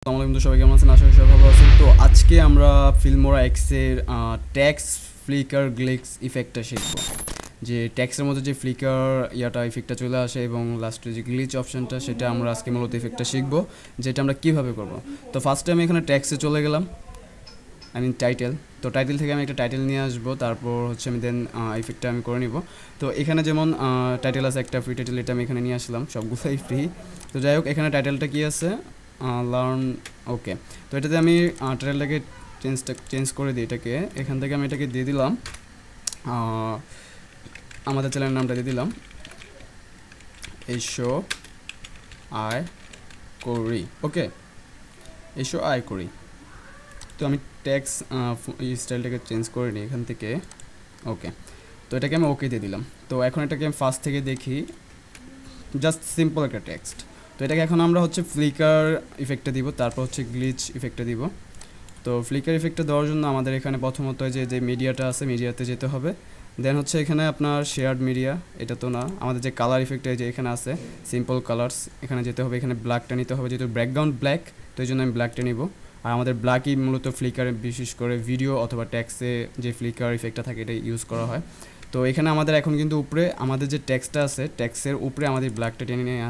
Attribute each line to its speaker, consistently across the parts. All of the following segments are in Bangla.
Speaker 1: আসসালামু আলাইকুম, তো সবাই কেমন আছেন? আশা করি সবাই ভালো আছেন। তো আজকে আমরা ফিল্মোরা এক্সের ট্যাক্স ফ্লিকার গ্লিক্স ইফেক্টটা শিখব। যে ট্যাক্সের মধ্যে যে ফ্লিকার ইফেক্টটা চলে আসে এবং লাস্টে যে গ্লিচ অপশনটা, সেটা আমরা আজকে মূলত ইফেক্টটা শিখব, যেটা আমরা কিভাবে করব। তো ফার্স্টে আমি এখানে ট্যাক্সে চলে গেলাম, টাইটেল। তো টাইটেল থেকে আমি একটা টাইটেল নিয়ে আসবো, তারপর হচ্ছে আমি দেন ইফেক্টটা আমি করে নিব। তো এখানে যেমন টাইটেল আছে একটা ফ্রি টাইটেল, এটা আমি এখানে নিয়ে আসলাম, সবগুলোই ফ্রি। তো যাই হোক, এখানে টাইটেলটা কি আছে, লার্ন। ওকে, তো এটাতে আমি টাইটেলটাকে চেঞ্জ করে দিই। এটাকে এখান থেকে আমি এটাকে দিয়ে দিলাম, আমাদের চ্যানেলের নামটা দিয়ে দিলাম এসো আয় করি। ওকে, এসো আয় করি। তো আমি ট্যাক্স স্টাইলটাকে চেঞ্জ করে নিই এখান থেকে। ওকে, তো এটাকে আমি ওকে দিয়ে দিলাম। তো এখন এটাকে আমি ফার্স্ট থেকে দেখি, জাস্ট সিম্পল একটা টেক্সট। তো এটাকে এখন আমরা হচ্ছে ফ্লিকার ইফেক্টটা দিব, তারপর হচ্ছে গ্লিচ ইফেক্টটা দিব। তো ফ্লিকার ইফেক্টটা দেওয়ার জন্য আমাদের এখানে প্রথমত যে মিডিয়াটা আছে, মিডিয়াতে যেতে হবে। দেন হচ্ছে এখানে আপনার শেয়ার্ড মিডিয়া, এটা তো না, আমাদের যে কালার ইফেক্টটা যে এখানে আছে সিম্পল কালার্স, এখানে যেতে হবে। এখানে ব্ল্যাকটা নিতে হবে, যেহেতু ব্যাকগ্রাউন্ড ব্ল্যাক, তো এই জন্য আমি ব্ল্যাকটা নিব। আর আমাদের ব্ল্যাকই মূলত ফ্লিকারে, বিশেষ করে ভিডিও অথবা ট্যাক্সে যে ফ্লিকার ইফেক্টটা থাকে এটা ইউজ করা হয়। তো এখানে আমাদের এখন কিন্তু উপরে আমাদের যে ট্যাক্সটা আছে, ট্যাক্সের উপরে আমাদের ব্ল্যাকটা টেনে নিয়ে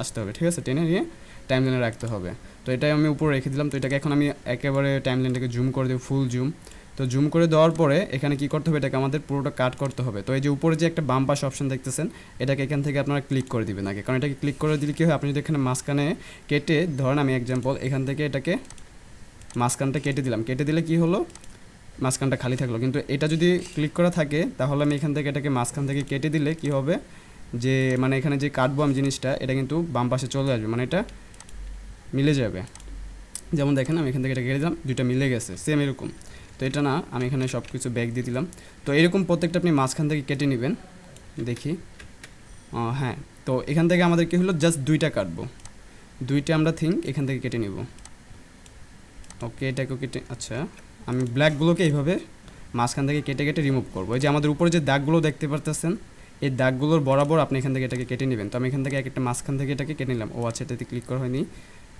Speaker 1: আসতে হবে, ঠিক আছে? টেনে নিয়ে টাইম লাইনে রাখতে হবে। তো এটাই আমি উপরে রেখে দিলাম। তো এটাকে এখন আমি একেবারে টাইম লাইনটাকে জুম করে দেবো, ফুল জুম। তো জুম করে দেওয়ার পরে এখানে কি করতে হবে, এটাকে আমাদের পুরোটা কাট করতে হবে। তো এই যে উপরে যে একটা বাম পাশে অপশন দেখতেছেন, এটাকে এখান থেকে আপনারা ক্লিক করে দিবেন আগে, কারণ এটাকে ক্লিক করে দিলে কী হয়, আপনি যদি এখানে মাঝখানে কেটে ধরেন, আমি এক্সাম্পল এখান থেকে এটাকে মাঝখানটা কেটে দিলাম, কেটে দিলে কি হলো, মাঝখানটা খালি থাকলো। কিন্তু এটা যদি ক্লিক করা থাকে, তাহলে আমি এখান থেকে এটাকে মাঝখান থেকে কেটে দিলে কি হবে, যে মানে এখানে যে কাটবো আমি জিনিসটা, এটা কিন্তু বাম পাশে চলে আসবে, মানে এটা মিলে যাবে। যেমন দেখেন, আমি এখান থেকে এটা কেটে দিলাম, দুইটা মিলে গেছে, সেম এরকম। তো এটা না, আমি এখানে সব কিছু ব্যাক দিয়ে দিলাম। তো এরকম প্রত্যেকটা আপনি মাঝখান থেকে কেটে নেবেন। দেখি, হ্যাঁ। তো এখান থেকে আমাদের কি হলো, জাস্ট দুইটা কাটবো, দুইটা আমরা এখান থেকে কেটে নিব। ওকে, এটাকেও কেটে, আচ্ছা আমি ব্ল্যাকগুলোকে এইভাবে মাঝখান থেকে কেটে কেটে রিমুভ করবো। এই যে আমাদের উপরে যে দাগগুলো দেখতে পারতেছেন, এই দাগগুলোর বরাবর আপনি এখান থেকে এটাকে কেটে নেবেন। তো আমি এখান থেকে একটা মাঝখান থেকে এটাকে কেটে নিলাম। ও আচ্ছা, এটাতে ক্লিক করা হয়নি,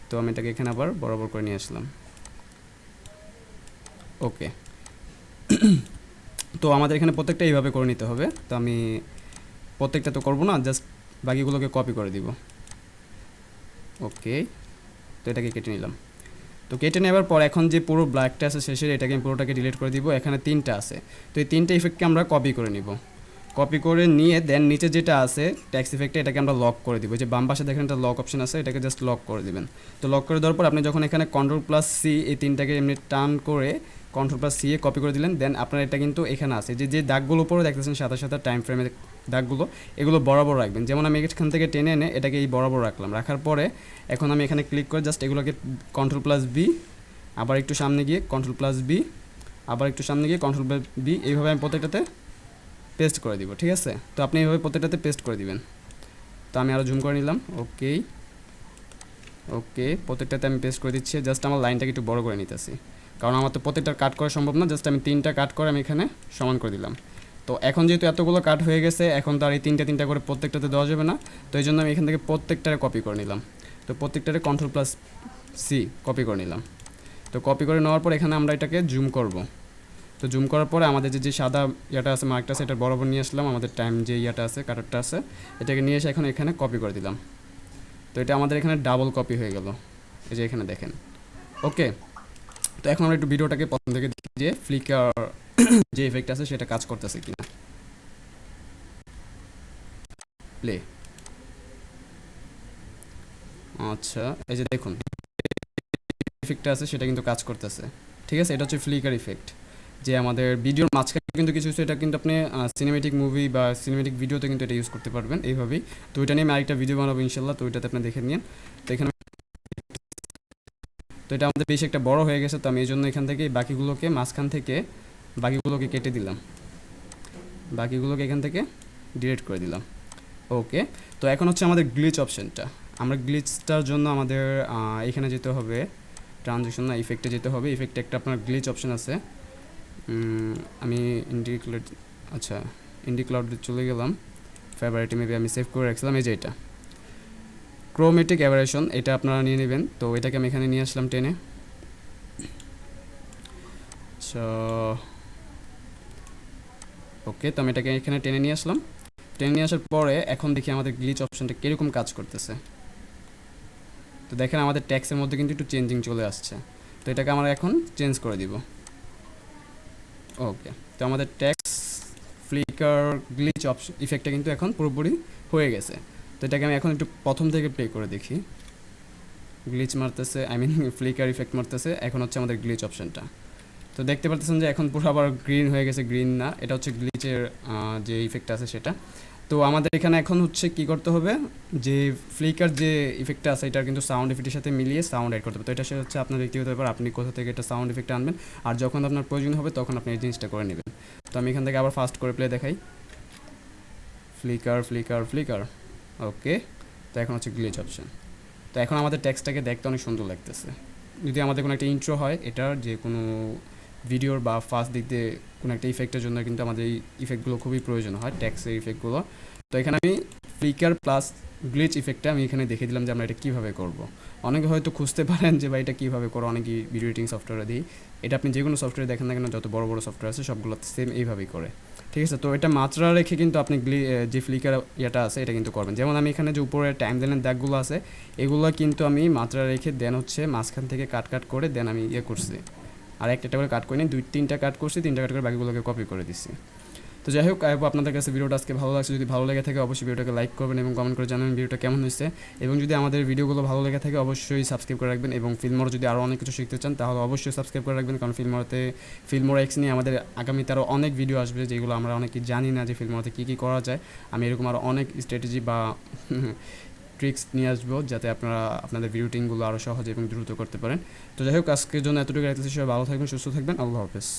Speaker 1: তো আমি এটাকে এখানে আবার বরাবর করে নিয়ে আসলাম। ওকে, তো আমাদের এখানে প্রত্যেকটা এইভাবে করে নিতে হবে। তো আমি প্রত্যেকটা তো করবো না, জাস্ট বাকিগুলোকে কপি করে দিব। ওকে, তো এটাকে কেটে নিলাম। তো কেটে নেওয়ার পর এখন যে পুরো ব্ল্যাকটা আছে শেষের, এটাকে আমি পুরোটাকে ডিলিট করে দিব। এখানে তিনটা আছে, তো এই তিনটা ইফেক্টকে আমরা কপি করে নিব। কপি করে নিয়ে দেন নিচে যেটা আছে ট্যাক্স ইফেক্টে, এটাকে আমরা লক করে দিব। যে বাম পাশে দেখেন একটা লক অপশন আছে, এটাকে জাস্ট লক করে দিবেন। তো লক করে দেওয়ার পর আপনি যখন এখানে কন্ট্রোল+C, এই তিনটাকে এমনি টার্ন করে কন্ট্রোল+C এ কপি করে দিলেন, দেন আপনার এটা কিন্তু এখানে আছে যে যে দাগগুলো উপরে দেখতেছেন সাদা সাদা টাইম ফ্রেমের দাগগুলো, এগুলো বরাবর রাখবেন। যেমন আমি এখান থেকে টেনে এনে এটাকে এই বরাবর রাখলাম। রাখার পরে এখন আমি এখানে ক্লিক করে জাস্ট এগুলোকে কন্ট্রোল+B, আবার একটু সামনে গিয়ে কন্ট্রোল+B, আবার একটু সামনে গিয়ে কন্ট্রোল+B, এইভাবে আমি প্রত্যেকটাতে পেস্ট করে দিব, ঠিক আছে? তো আপনি এইভাবে প্রত্যেকটাতে পেস্ট করে দিবেন। তো আমি আরও জুম করে নিলাম। ওকে, ওকে, প্রত্যেকটাতে আমি পেস্ট করে দিচ্ছি। জাস্ট আমার লাইনটাকে একটু বড় করে নিতেছি, কারণ আমার তো প্রত্যেকটা কাট করা সম্ভব না। জাস্ট আমি তিনটা কাট করে আমি এখানে সমান করে দিলাম। তো এখন যেহেতু এতগুলো কাট হয়ে গেছে, এখন তো আর এই তিনটা তিনটা করে প্রত্যেকটাতে দেওয়া যাবে না। তো এই জন্য আমি এখান থেকে প্রত্যেকটারে কপি করে নিলাম। তো প্রত্যেকটারে কন্ট্রোল+C কপি করে নিলাম। তো কপি করে নেওয়ার পর এখানে আমরা এটাকে জুম করব। তো জুম করার পরে আমাদের যে সাদা ইয়াটা আছে, মার্কটা আছে, এটা বরাবর নিয়ে আসলাম। আমাদের টাইম যে ইয়াটা আছে, কাটারটা আছে, এটাকে নিয়ে এসে এখন এখানে কপি করে দিলাম। তো এটা আমাদের এখানে ডাবল কপি হয়ে গেল, এই যে এখানে দেখেন। ওকে, তো এখন আমরা একটু ভিডিওটাকে প্রথম থেকে দেখি যে ফ্লিকার যে ইফেক্ট আছে সেটা কাজ করতেছে কিনা। প্লে। আচ্ছা, এই যে দেখুন ইফেক্টটা আছে, সেটা কিন্তু কাজ করতেছে, ঠিক আছে? এটা হচ্ছে ফ্লিকার ইফেক্ট, যে আমাদের ভিডিওর মাঝখানে কিন্তু কিছু কিছু, এটা কিন্তু আপনি সিনেমেটিক মুভি বা সিনেমেটিক ভিডিওতে কিন্তু এটা ইউজ করতে পারবেন এইভাবেই। তো ওইটা নিয়ে আমি আরেকটা ভিডিও বানাবো ইনশাল্লাহ, তো ওইটাতে আপনি দেখে নিন। তো এখানে তো এটা আমাদের বেশি একটা বড় হয়ে গেছে, তো আমি এই জন্য এখান থেকে বাকিগুলোকে মাঝখান থেকে বাকিগুলোকে কেটে দিলাম, বাকিগুলোকে এখান থেকে ডিলিট করে দিলাম। ওকে, তো এখন হচ্ছে আমাদের গ্লিচ অপশনটা। আমরা গ্লিচটার জন্য আমাদের এখানে যেতে হবে, ট্রানজিশন না, ইফেক্টে যেতে হবে। ইফেক্টে একটা আপনার গ্লিচ অপশন আছে। আমি ইন্ডিক্লাউড, আচ্ছা ইন্ডিক্লাউডে চলে গেলাম, ফেভারিটে মেবি আমি সেভ করে রাখছিলাম, এই যে এটা ক্রোমেটিক অ্যাবারেশন, এটা আপনারা নিয়ে নেবেন। তো এটাকে আমি এখানে নিয়ে আসলাম টেনে। সো ওকে, তো আমি এটাকে এখানে টেনে নিয়ে আসলাম। টেনে নিয়ে আসার পরে এখন দেখি আমাদের গ্লিচ অপশনটা কীরকম কাজ করতেছে। তো দেখেন আমাদের ট্যাক্সের মধ্যে কিন্তু একটু চেঞ্জিং চলে আসছে। তো এটাকে আমরা এখন চেঞ্জ করে দিব। ওকে, তো আমাদের ট্যাক্স ফ্লিকার গ্লিচ অপশন ইফেক্টটা কিন্তু এখন পুরোপুরি হয়ে গেছে। তো এটাকে আমি এখন একটু প্রথম থেকে প্লে করে দেখি। গ্লিচ মারতেছে, আই মিন ফ্লিকার ইফেক্ট মারতেছে। এখন হচ্ছে আমাদের গ্লিচ অপশনটা। তো দেখতে পাচ্ছেন যে এখন পুরো আবার গ্রিন হয়ে গেছে। গ্রিন না, এটা হচ্ছে গ্লিচের যে ইফেক্ট আছে সেটা। তো আমাদের এখানে এখন হচ্ছে কি করতে হবে, যে ফ্লিকার যে ইফেক্টটা আছে এটার কিন্তু সাউন্ড ইফেক্টের সাথে মিলিয়ে সাউন্ড অ্যাড করতে হবে। তো এটা হচ্ছে আপনার ব্যক্তিগত ব্যাপার, আপনি কোথা থেকে এটা সাউন্ড ইফেক্ট আনবেন, আর যখন আপনার প্রয়োজন হবে তখন আপনি এই জিনিসটা করে নেবেন। তো আমি এখান থেকে আবার ফাস্ট করে প্লে দেখাই, ফ্লিকার ফ্লিকার ফ্লিকার। ওকে, তো এখন হচ্ছে গ্লিচ অপশন। তো এখন আমাদের টেক্সটটাকে দেখতে অনেক সুন্দর লাগতেছে। যদি আমাদের কোনো একটা ইন্ট্রো হয়, এটার যে কোনো ভিডিওর বা ফার্স্ট দিক দিয়ে কোনো একটা ইফেক্টের জন্য কিন্তু আমাদের এই ইফেক্টগুলো খুবই প্রয়োজন হয়, ট্যাক্সের ইফেক্টগুলো। তো এখানে আমি ফ্লিকার প্লাস গ্লিচ ইফেক্টটা আমি এখানে দেখে দিলাম যে আমরা এটা কীভাবে করব। অনেকে হয়তো খুঁজতে পারেন যে ভাই এটা কীভাবে করো, অনেকেই ভিডিও এডিটিং সফটওয়্যারে দিই। এটা আপনি যে কোনো সফটওয়্যারে দেখেন না কেন, যত বড় বড় সফটওয়্যার আছে সবগুলো সেম এইভাবেই করে। ঠিক আছে, তো এটা মাত্রা রেখে কিন্তু আপনি যে ফ্লিকার ইয়েটা আছে এটা কিন্তু করবেন। যেমন আমি এখানে যে উপরে টাইম লাইনের দাগগুলো আছে এগুলো কিন্তু আমি মাত্রা রেখে দেন হচ্ছে মাঝখান থেকে কাট করে দেন আমি ইয়ে করছি, আর একটা করে কাট করিনি, 2-3টা কাট করছি, 3টা কাট করে বাকিগুলোকে কপি করে দিচ্ছি। তো যাই হোক, আপনাদের কাছে ভিডিওটা আজকে ভালো লাগছে। যদি ভালো লেগে থাকে অবশ্যই ভিডিওটাকে লাইক করবেন এবং কমেন্ট করে জানাবেন ভিডিওটা কেমন হয়েছে। এবং যদি আমাদের ভিডিওগুলো ভালো লেগে থাকে অবশ্যই সাবস্ক্রাইব করে রাখবেন। এবং ফিল্মোরা যদি আরও অনেক কিছু শিখতে চান তাহলে অবশ্যই সাবস্ক্রাইব করে রাখবেন, কারণ ফিল্মোরা এক্স নিয়ে আমাদের আগামীতে আরও অনেক ভিডিও আসবে যেগুলো আমরা অনেকেই জানি না যে ফিল্মোরাতে কী কী করা যায়। আমি এরকম আরও অনেক স্ট্র্যাটেজি বা ট্রিক্স নিয়ে আসবো যাতে আপনারা আপনাদের ভিডিওটিংগুলো আরও সহজ এবং দ্রুত করতে পারেন। তো যাই হোক, আজকের জন্য এতটুকু রাখতেছি। সবাই ভালো থাকবেন, সুস্থ থাকবেন। আল্লাহ হাফেজ।